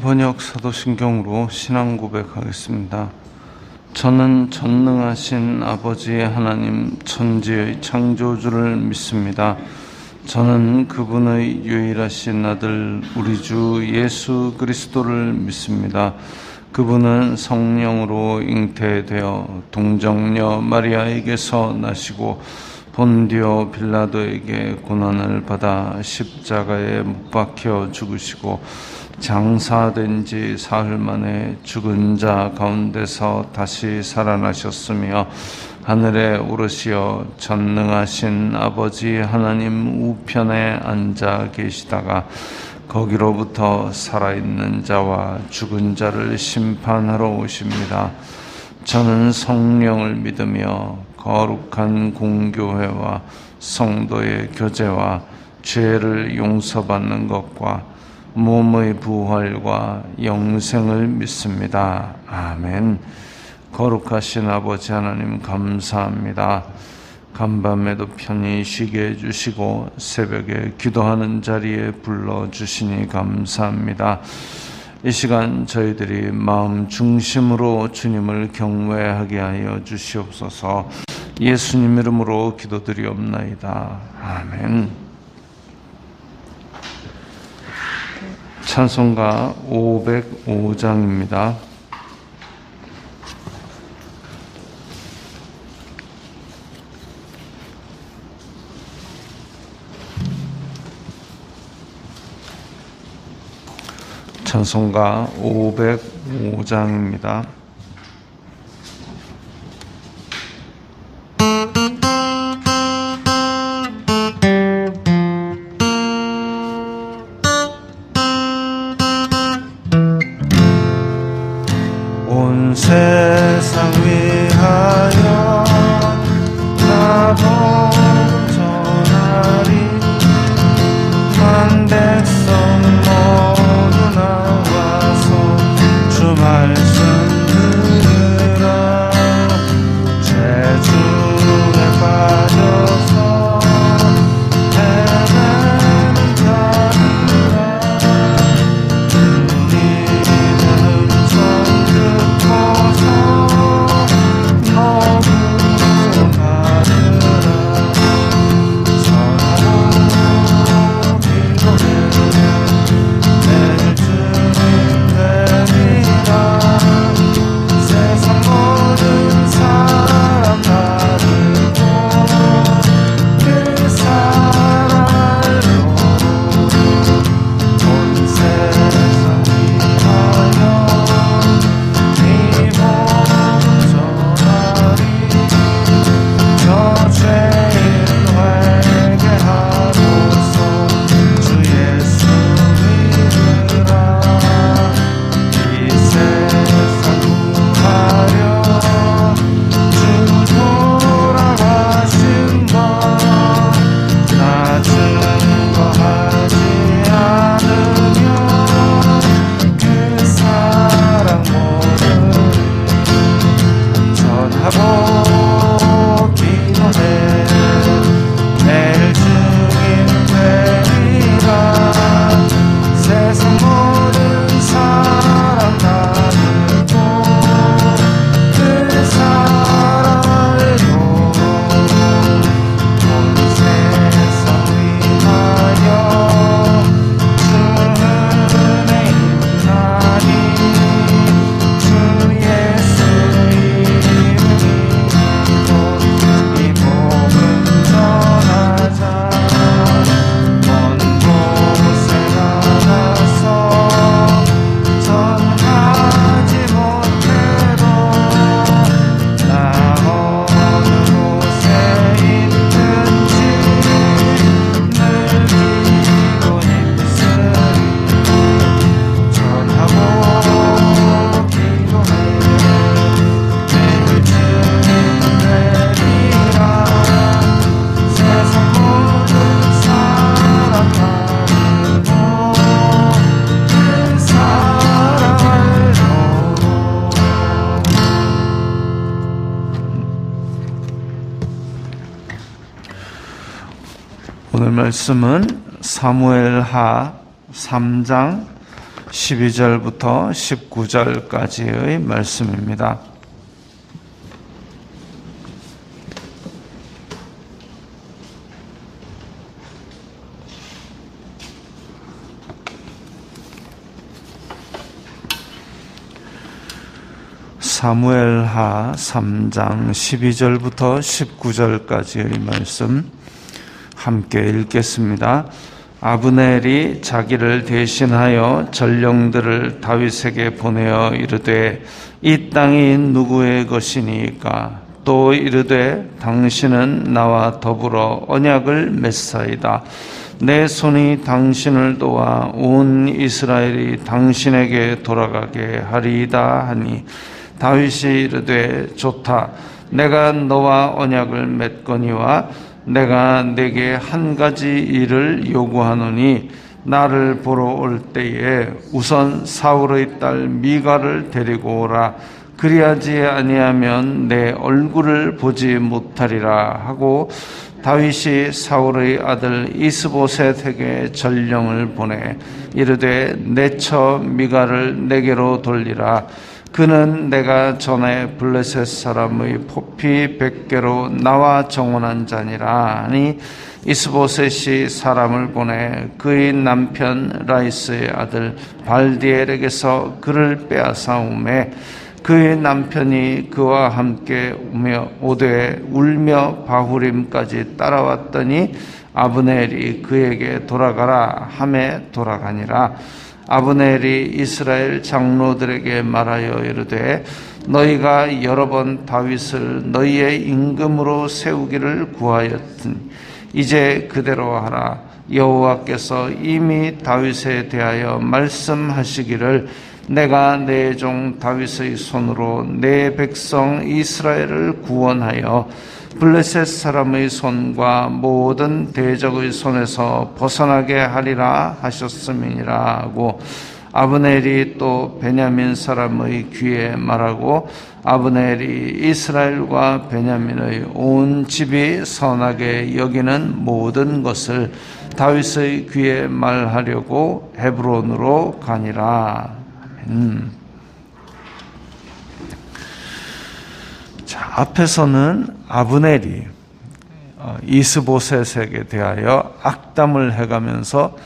번역 사도신경으로 신앙 고백하겠습니다. 저는 전능하신 아버지 하나님 천지의 창조주를 믿습니다. 저는 그분의 유일하신 아들 우리 주 예수 그리스도를 믿습니다. 그분은 성령으로 잉태되어 동정녀 마리아에게서 나시고 본디오 빌라도에게 고난을 받아 십자가에 못 박혀 죽으시고 장사된 지 사흘 만에 죽은 자 가운데서 다시 살아나셨으며 하늘에 오르시어 전능하신 아버지 하나님 우편에 앉아 계시다가 거기로부터 살아있는 자와 죽은 자를 심판하러 오십니다. 저는 성령을 믿으며 거룩한 공교회와 성도의 교제와 죄를 용서받는 것과 몸의 부활과 영생을 믿습니다. 아멘. 거룩하신 아버지 하나님 감사합니다. 간밤에도 편히 쉬게 해주시고 새벽에 기도하는 자리에 불러주시니 감사합니다. 이 시간 저희들이 마음 중심으로 주님을 경외하게 하여 주시옵소서. 예수님 이름으로 기도드리옵나이다. 아멘. 찬송가 505장입니다. 찬송가 505장입니다. 온 세상 위하여 나도 전하리 만 백성 모두 나와서 주 말씀 들으라. 죄중에 빠져서 헤매는 자들아 주님의 음성 듣고서 너무 받으라. 선하고 기도해 내 주님 되리라. 세상 모든 사람 다르고 그 사랑을 온 세상 위하여 네 복음 전하리. 저 죄인 회개하고서 주 예수 믿으라. 이 세상 구하려 주 돌아가신 것 나 증거하지 않으면 그 사랑 모르리. 전하고 기도해 내일 주님 되리라. 세상 모든 사람 다르고 그 사랑을 온 세상 위하여 주 은혜 있나니. 주 예수 이름으로 이 복음 전하자. 먼 곳에 나가서 전하지 못해도 나 어느 곳에 있든지 늘 기도 힘쓰리. 전하고 기도해 내일 주님 되리라. 세상 모든 사람 다르고 그 사랑을 오늘 말씀은 사무엘하 3장 12절부터 19절까지의 말씀입니다. 사무엘하 3장 12절부터 19절까지의 말씀 함께 읽겠습니다. 아브넬이 자기를 대신하여 전령들을 다윗에게 보내어 이르되 이 땅이 누구의 것이니까? 또 이르되 당신은 나와 더불어 언약을 맺사이다. 내 손이 당신을 도와 온 이스라엘이 당신에게 돌아가게 하리이다 하니 다윗이 이르되 좋다. 내가 너와 언약을 맺거니와 내가 내게 한 가지 일을 요구하노니 나를 보러 올 때에 우선 사울의 딸 미가를 데리고 오라. 그리하지 아니하면 내 얼굴을 보지 못하리라 하고 다윗이 사울의 아들 이스보셋에게 전령을 보내 이르되 내 처 미가를 내게로 돌리라. 그는 내가 전에 블레셋 사람의 포피 100개로 나와 정원한 자니라 하니 이스보셋이 사람을 보내 그의 남편 라이스의 아들 발디엘에게서 그를 빼앗아오매 그의 남편이 그와 함께 오되 울며 바후림까지 따라왔더니 아브넬이 그에게 돌아가라 하매 돌아가니라. 아브넬이 이스라엘 장로들에게 말하여 이르되 너희가 여러 번 다윗을 너희의 임금으로 세우기를 구하였으니 이제 그대로 하라. 여호와께서 이미 다윗에 대하여 말씀하시기를 내가 내 종 다윗의 손으로 내 백성 이스라엘을 구원하여 블레셋 사람의 손과 모든 대적의 손에서 벗어나게 하리라 하셨음이니라 하고 아브넬이 또 베냐민 사람의 귀에 말하고 아브넬이 이스라엘과 베냐민의 온 집이 선하게 여기는 모든 것을 다윗의 귀에 말하려고 헤브론으로 가니라. 자, 앞에서는 아브넬이 이스보셋에게 대하여 악담을 해가면서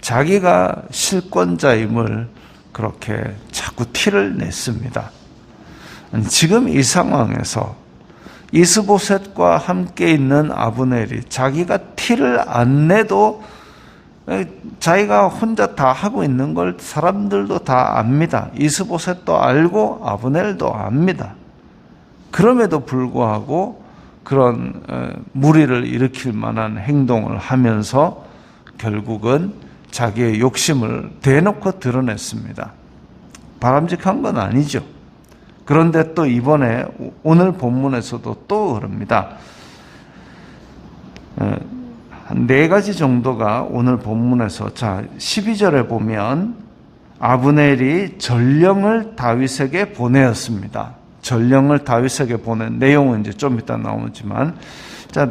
자기가 실권자임을 그렇게 자꾸 티를 냈습니다. 지금 이 상황에서 이스보셋과 함께 있는 아브넬이 자기가 티를 안 내도 자기가 혼자 다 하고 있는 걸 사람들도 다 압니다. 이스보셋도 알고 아브넬도 압니다. 그럼에도 불구하고 그런 무리를 일으킬 만한 행동을 하면서 결국은 자기의 욕심을 대놓고 드러냈습니다. 바람직한 건 아니죠. 그런데 또 이번에 오늘 본문에서도 또 그럽니다. 한 네 가지 정도가 오늘 본문에서, 자, 12절에 보면 아브넬이 전령을 다윗에게 보내었습니다. 전령을 다윗에게 보낸 내용은 이제 좀 이따 나오지만, 자,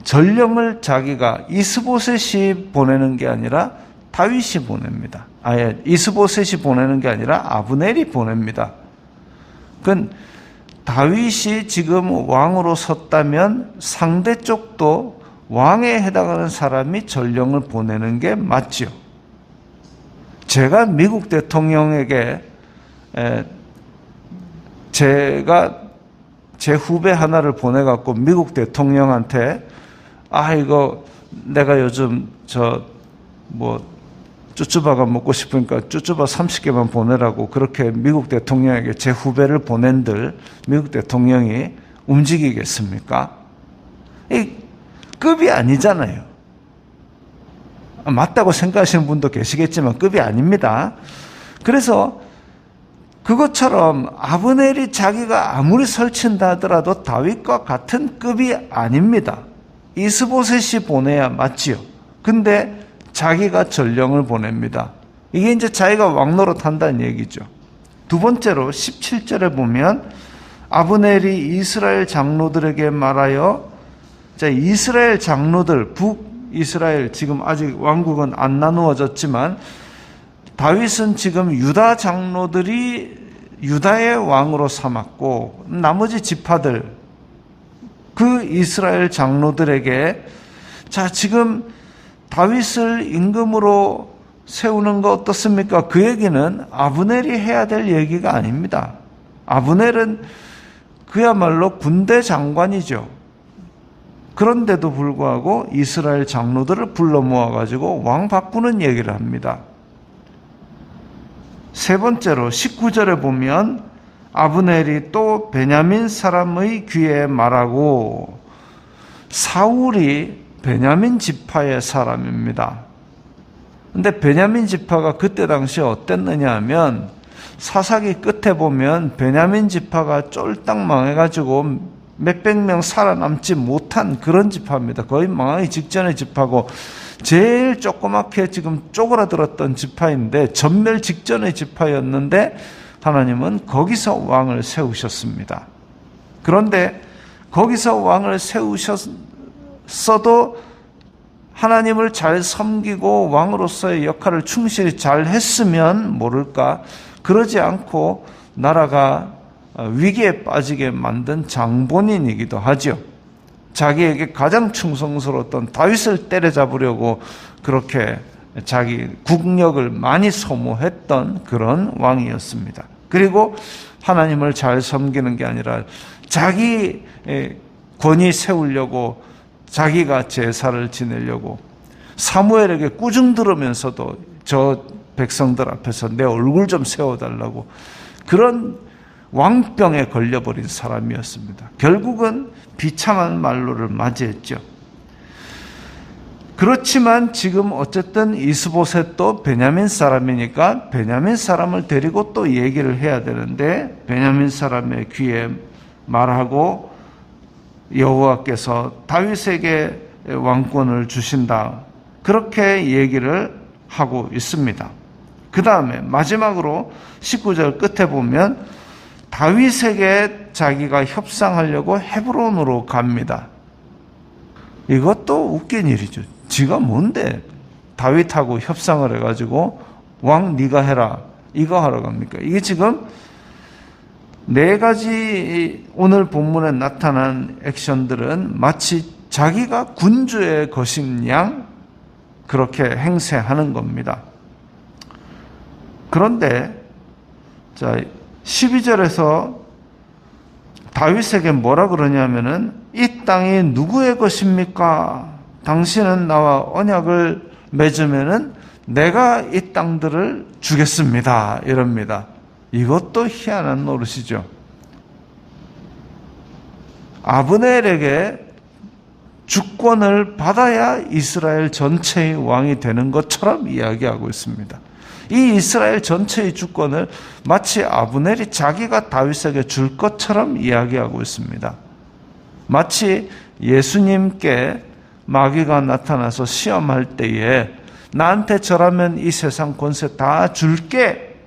전령을 자기가 이스보셋이 보내는 게 아니라 다윗이 보냅니다. 아예 이스보셋이 보내는 게 아니라 아브넬이 보냅니다. 그건 다윗이 지금 왕으로 섰다면 상대 쪽도 왕에 해당하는 사람이 전령을 보내는 게 맞죠. 제가 미국 대통령에게 제가 제 후배 하나를 보내갖고 미국 대통령한테 이거 내가 요즘 쭈쭈바가 먹고 싶으니까 쭈쭈바 30개만 보내라고 그렇게 미국 대통령에게 제 후배를 보낸들 미국 대통령이 움직이겠습니까? 이 급이 아니잖아요. 맞다고 생각하시는 분도 계시겠지만 급이 아닙니다. 그래서 그것처럼 아브넬이 자기가 아무리 설친다 하더라도 다윗과 같은 급이 아닙니다. 이스보셋이 보내야 맞지요. 근데 자기가 전령을 보냅니다. 이게 이제 자기가 왕노릇 한다는 얘기죠. 두 번째로 17절에 보면 아브넬이 이스라엘 장로들에게 말하여, 자, 이스라엘 장로들, 북이스라엘, 지금 아직 왕국은 안 나누어졌지만 다윗은 지금 유다 장로들이 유다의 왕으로 삼았고 나머지 지파들 그 이스라엘 장로들에게 자 지금 다윗을 임금으로 세우는 거 어떻습니까? 그 얘기는 아브넬이 해야 될 얘기가 아닙니다. 아브넬은 그야말로 군대 장관이죠. 그런데도 불구하고 이스라엘 장로들을 불러 모아가지고 왕 바꾸는 얘기를 합니다. 세 번째로 19절에 보면 아브넬이 또 베냐민 사람의 귀에 말하고 사울이 베냐민 지파의 사람입니다. 근데 베냐민 지파가 그때 당시에 어땠느냐 하면 사사기 끝에 보면 베냐민 지파가 쫄딱 망해가지고 몇백 명 살아남지 못한 그런 지파입니다. 거의 망하기 직전의 지파고 제일 조그맣게 지금 쪼그라들었던 지파인데 전멸 직전의 지파였는데 하나님은 거기서 왕을 세우셨습니다. 그런데 거기서 왕을 세우셨어도 하나님을 잘 섬기고 왕으로서의 역할을 충실히 잘 했으면 모를까 그러지 않고 나라가 위기에 빠지게 만든 장본인이기도 하죠. 자기에게 가장 충성스러웠던 다윗을 때려잡으려고 그렇게 자기 국력을 많이 소모했던 그런 왕이었습니다. 그리고 하나님을 잘 섬기는 게 아니라 자기 권위 세우려고 자기가 제사를 지내려고 사무엘에게 꾸중 들으면서도 저 백성들 앞에서 내 얼굴 좀 세워달라고 그런 왕병에 걸려버린 사람이었습니다. 결국은 비참한 말로를 맞이했죠. 그렇지만 지금 어쨌든 이스보셋도 베냐민 사람이니까 베냐민 사람을 데리고 또 얘기를 해야 되는데 베냐민 사람의 귀에 말하고 여호와께서 다윗에게 왕권을 주신다. 그렇게 얘기를 하고 있습니다. 그 다음에 마지막으로 19절 끝에 보면 다윗에게 자기가 협상하려고 헤브론으로 갑니다. 이것도 웃긴 일이죠. 지가 뭔데 다윗하고 협상을 해가지고 왕 네가 해라 이거 하러 갑니까? 이게 지금 네 가지 오늘 본문에 나타난 액션들은 마치 자기가 군주의 것인 양 그렇게 행세하는 겁니다. 그런데 자 12절에서 다윗에게 뭐라 그러냐면은 이 땅이 누구의 것입니까? 당신은 나와 언약을 맺으면은 내가 이 땅들을 주겠습니다. 이럽니다. 이것도 희한한 노릇이죠. 아브넬에게 주권을 받아야 이스라엘 전체의 왕이 되는 것처럼 이야기하고 있습니다. 이 이스라엘 전체의 주권을 마치 아브넬이 자기가 다윗에게 줄 것처럼 이야기하고 있습니다. 마치 예수님께 마귀가 나타나서 시험할 때에 나한테 절하면 이 세상 권세 다 줄게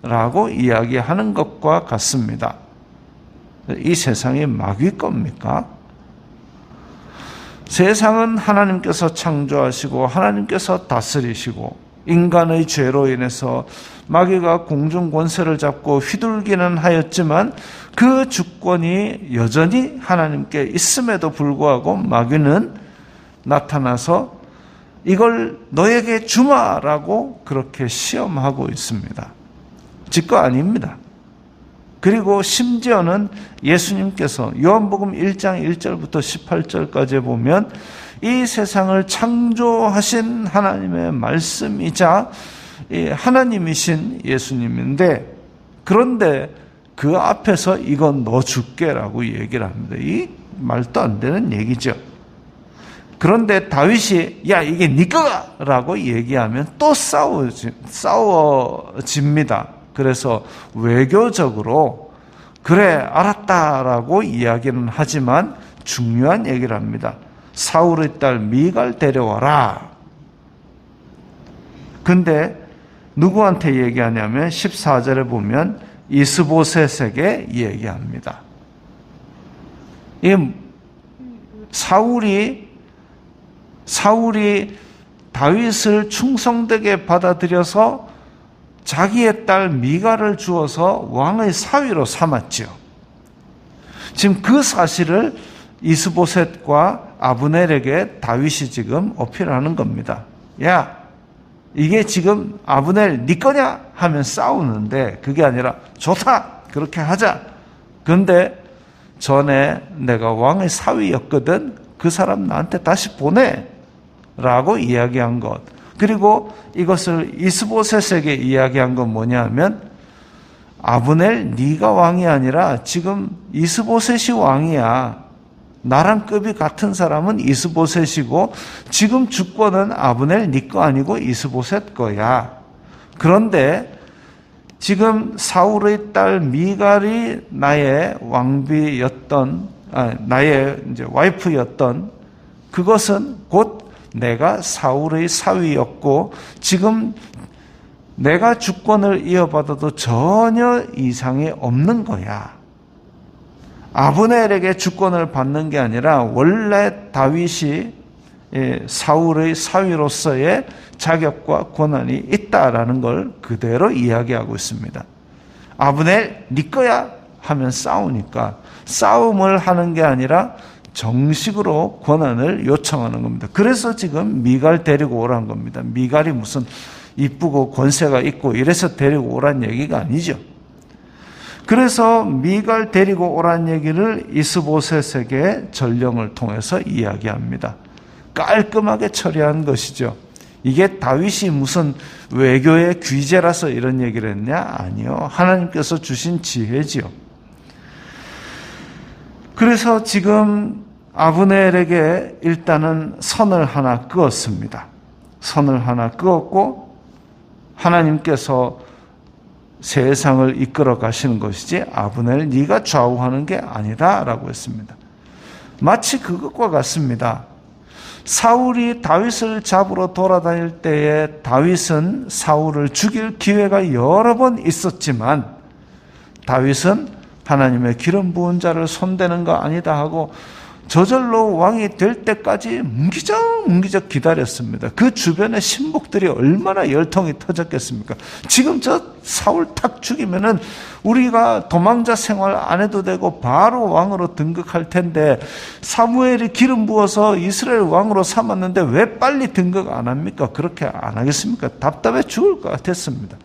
라고 이야기하는 것과 같습니다. 이 세상이 마귀 겁니까? 세상은 하나님께서 창조하시고 하나님께서 다스리시고 인간의 죄로 인해서 마귀가 공중 권세를 잡고 휘둘기는 하였지만 그 주권이 여전히 하나님께 있음에도 불구하고 마귀는 나타나서 이걸 너에게 주마라고 그렇게 시험하고 있습니다. 지 거 아닙니다. 그리고 심지어는 예수님께서 요한복음 1장 1절부터 18절까지 보면 이 세상을 창조하신 하나님의 말씀이자 하나님이신 예수님인데 그런데 그 앞에서 이건 너 줄게라고 얘기를 합니다. 이 말도 안 되는 얘기죠. 그런데 다윗이 야 이게 네 거야 라고 얘기하면 또 싸워집니다. 그래서 외교적으로 그래 알았다라고 이야기는 하지만 중요한 얘기를 합니다. 사울의 딸 미갈 데려와라. 근데 누구한테 얘기하냐면 14절에 보면 이스보셋에게 얘기합니다. 이 사울이 다윗을 충성되게 받아들여서 자기의 딸 미갈을 주어서 왕의 사위로 삼았지요. 지금 그 사실을 이스보셋과 아브넬에게 다윗이 지금 어필하는 겁니다. 야, 이게 지금 아브넬 네 거냐? 하면 싸우는데 그게 아니라 좋다, 그렇게 하자. 그런데 전에 내가 왕의 사위였거든, 그 사람 나한테 다시 보내 라고 이야기한 것. 그리고 이것을 이스보셋에게 이야기한 건 뭐냐면, 아브넬 네가 왕이 아니라 지금 이스보셋이 왕이야. 나랑 급이 같은 사람은 이스보셋이고 지금 주권은 아브넬 네 거 아니고 이스보셋 거야. 그런데 지금 사울의 딸 미갈이 나의 왕비였던, 나의 이제 와이프였던 그것은 곧 내가 사울의 사위였고 지금 내가 주권을 이어받아도 전혀 이상이 없는 거야. 아브넬에게 주권을 받는 게 아니라 원래 다윗이 사울의 사위로서의 자격과 권한이 있다라는 걸 그대로 이야기하고 있습니다. 아브넬 네 거야 하면 싸우니까 싸움을 하는 게 아니라 정식으로 권한을 요청하는 겁니다. 그래서 지금 미갈 데리고 오라는 겁니다. 미갈이 무슨 이쁘고 권세가 있고 이래서 데리고 오란 얘기가 아니죠. 그래서 미갈 데리고 오란 얘기를 이스보셋에게 전령을 통해서 이야기합니다. 깔끔하게 처리한 것이죠. 이게 다윗이 무슨 외교의 귀재라서 이런 얘기를 했냐? 아니요. 하나님께서 주신 지혜지요. 그래서 지금 아브넬에게 일단은 선을 하나 그었습니다. 선을 하나 그었고 하나님께서 세상을 이끌어 가시는 것이지 아브넬 네가 좌우하는 게 아니다라고 했습니다. 마치 그것과 같습니다. 사울이 다윗을 잡으러 돌아다닐 때에 다윗은 사울을 죽일 기회가 여러 번 있었지만 다윗은 하나님의 기름 부은 자를 손대는 거 아니다 하고 저절로 왕이 될 때까지 문기적 기다렸습니다. 그 주변의 신복들이 얼마나 열통이 터졌겠습니까? 지금 저 사울 탁 죽이면은 우리가 도망자 생활 안 해도 되고 바로 왕으로 등극할 텐데 사무엘이 기름 부어서 이스라엘 왕으로 삼았는데 왜 빨리 등극 안 합니까? 그렇게 안 하겠습니까? 답답해 죽을 것 같았습니다.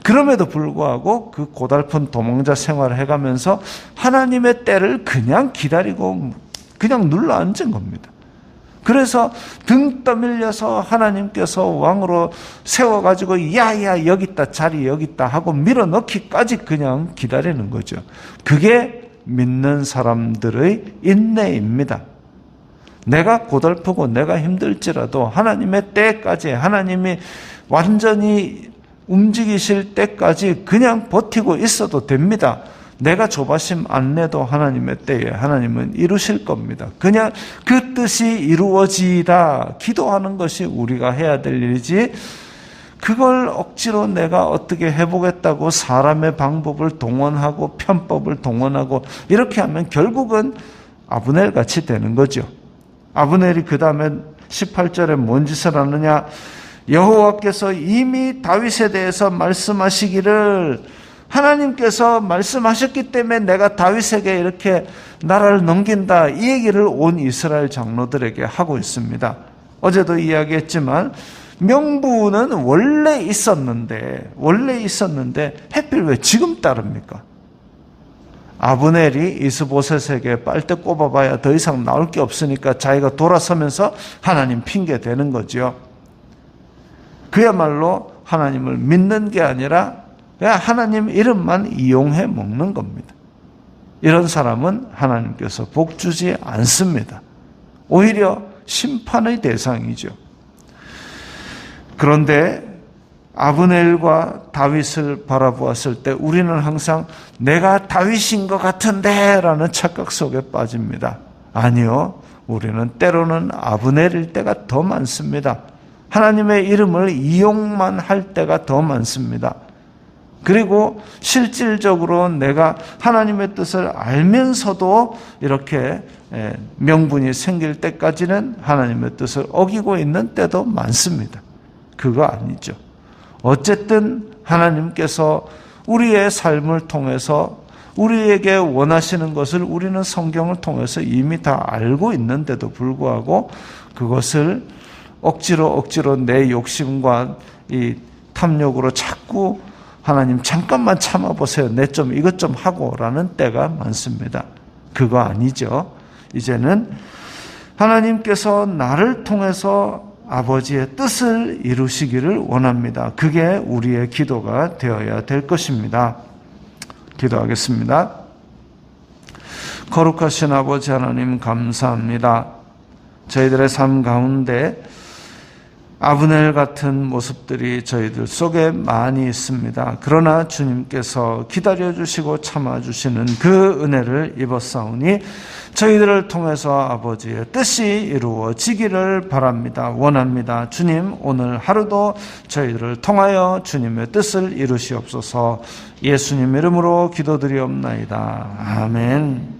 그럼에도 불구하고 그 고달픈 도망자 생활을 해가면서 하나님의 때를 그냥 기다리고 그냥 눌러 앉은 겁니다. 그래서 등 떠밀려서 하나님께서 왕으로 세워가지고 야야 여기 있다, 자리 여기 있다 하고 밀어넣기까지 그냥 기다리는 거죠. 그게 믿는 사람들의 인내입니다. 내가 고달프고 내가 힘들지라도 하나님의 때까지, 하나님이 완전히 움직이실 때까지 그냥 버티고 있어도 됩니다. 내가 조바심 안 내도 하나님의 때에 하나님은 이루실 겁니다. 그냥 그 뜻이 이루어지다 기도하는 것이 우리가 해야 될 일이지, 그걸 억지로 내가 어떻게 해보겠다고 사람의 방법을 동원하고 편법을 동원하고 이렇게 하면 결국은 아브넬 같이 되는 거죠. 아브넬이 그 다음에 18절에 뭔 짓을 하느냐? 여호와께서 이미 다윗에 대해서 말씀하시기를, 하나님께서 말씀하셨기 때문에 내가 다윗에게 이렇게 나라를 넘긴다, 이 얘기를 온 이스라엘 장로들에게 하고 있습니다. 어제도 이야기했지만 명부는 원래 있었는데 하필 왜 지금 따릅니까? 아브넬이 이스보셋에게 빨대 꼽아봐야 더 이상 나올 게 없으니까 자기가 돌아서면서 하나님 핑계 대는 거죠. 그야말로 하나님을 믿는 게 아니라 그냥 하나님 이름만 이용해 먹는 겁니다. 이런 사람은 하나님께서 복 주지 않습니다. 오히려 심판의 대상이죠. 그런데 아브넬과 다윗을 바라보았을 때 우리는 항상 내가 다윗인 것 같은데 라는 착각 속에 빠집니다. 아니요, 우리는 때로는 아브넬일 때가 더 많습니다. 하나님의 이름을 이용만 할 때가 더 많습니다. 그리고 실질적으로 내가 하나님의 뜻을 알면서도 이렇게 명분이 생길 때까지는 하나님의 뜻을 어기고 있는 때도 많습니다. 그거 아니죠. 어쨌든 하나님께서 우리의 삶을 통해서 우리에게 원하시는 것을 우리는 성경을 통해서 이미 다 알고 있는데도 불구하고 그것을 억지로 내 욕심과 이 탐욕으로 자꾸 하나님 잠깐만 참아보세요. 내 좀 이것 좀 하고라는 때가 많습니다. 그거 아니죠. 이제는 하나님께서 나를 통해서 아버지의 뜻을 이루시기를 원합니다. 그게 우리의 기도가 되어야 될 것입니다. 기도하겠습니다. 거룩하신 아버지 하나님 감사합니다. 저희들의 삶 가운데 아브넬 같은 모습들이 저희들 속에 많이 있습니다. 그러나 주님께서 기다려주시고 참아주시는 그 은혜를 입었사오니 저희들을 통해서 아버지의 뜻이 이루어지기를 바랍니다. 원합니다. 주님, 오늘 하루도 저희들을 통하여 주님의 뜻을 이루시옵소서. 예수님 이름으로 기도드리옵나이다. 아멘.